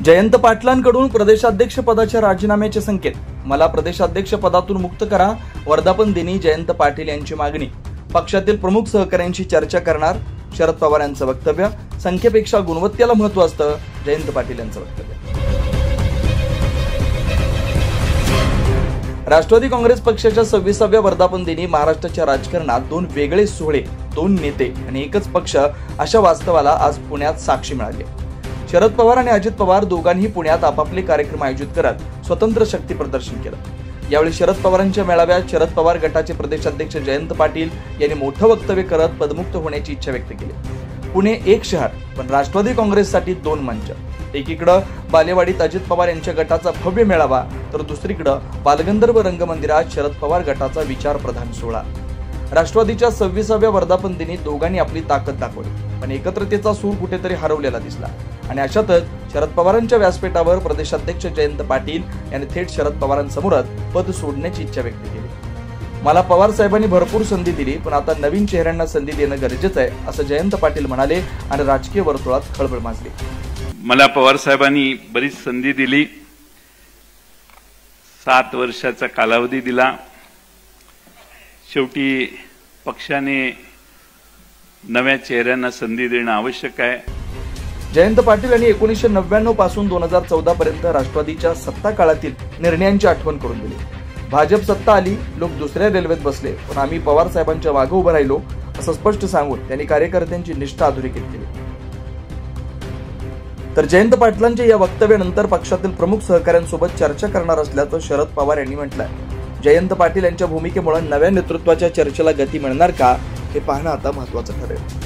जयंत पाटलांकडून प्रदेशाध्यक्ष पदाच्या राजीनाम्याचे संकेत। मला प्रदेशाध्यक्ष पदातून मुक्त करा, वर्धापन दिनी जयंत पाटील यांची मागणी। पक्षातील प्रमुख सहकाऱ्यांशी चर्चा करणार, शरद पवार यांचं वक्तव्य। संख्येपेक्षा गुणवत्तेला महत्त्व असतं, जयंत पाटील यांचं वक्तव्य। राष्ट्रवादी काँग्रेस पक्षाच्या 26व्या वर्धापन दिनी महाराष्ट्राच्या राजकारणात दोन वेगळे सोहळे, दोन नेते आणि एकच पक्ष अशा वास्तवाला आज पुण्यात साक्षी मिळाली। शरद पवार आणि अजित पवार दोघांनी पुण्यात आपापले कार्यक्रम आयोजित करत स्वतंत्र शक्ती प्रदर्शन केलं। यावेळी शरद पवारांच्या मेळाव्यात शरद पवार गटाचे प्रदेशाध्यक्ष जयंत पाटील यांनी मोठं वक्तव्य करत पदमुक्त होण्याची इच्छा व्यक्त केली। पुणे एक शहर, पण राष्ट्रवादी काँग्रेससाठी दोन मंच। एकीकडे बालेवाडीत अजित पवार यांच्या गटाचा भव्य मेळावा, तर दुसरीकडे बालगंधर्व रंगमंदिरात शरद पवार गटाचा विचारप्रधान सोहळा। राष्ट्रवादीच्या 26व्या वर्धापन दिनी दोघांनी आपली ताकद दाखवली, पण एकत्रतेचा सूर कुठेतरी हरवलेला दिसला। आणि अशातच शरद पवारांच्या व्यासपीठावर प्रदेशाध्यक्ष जयंत पाटील यांनी थेट शरद पवारांसमोरच पद सोडण्याची इच्छा व्यक्त केली। मला पवार साहेबांनी भरपूर संधी दिली, पण आता नवीन चेहऱ्यांना संधी देणं गरजेचं आहे, असं जयंत पाटील म्हणाले आणि राजकीय वर्तुळात खळबळ माजली। मला पवार साहेबांनी बरीच संधी दिली, 7 वर्षाचा कालावधी दिला। शेवटी पक्षाने नव्या चेहऱ्यांना संधी देणं आवश्यक आहे। जयंत पाटील यांनी 1999 पासून 2014 पर्यंत राष्ट्रवादीच्या सत्ता काळातील निर्णयांची आठवण करून दिली। भाजप सत्ता आली, लोक दुसऱ्या रेल्वेत बसले, पण आम्ही पवार साहेबांच्या मागे उभं राहिलो, असं स्पष्ट सांगून त्यांनी कार्यकर्त्यांची निष्ठा अधोरेखित केली। तर जयंत पाटलांच्या या वक्तव्यानंतर पक्षातील प्रमुख सहकाऱ्यांसोबत चर्चा करणार असल्याचं शरद पवार यांनी म्हटलंय। जयंत पाटील यांच्या भूमिकेमुळे नव्या नेतृत्वाच्या चर्चेला गती मिळणार का, हे पाहणं आता महत्त्वाचं ठरेल।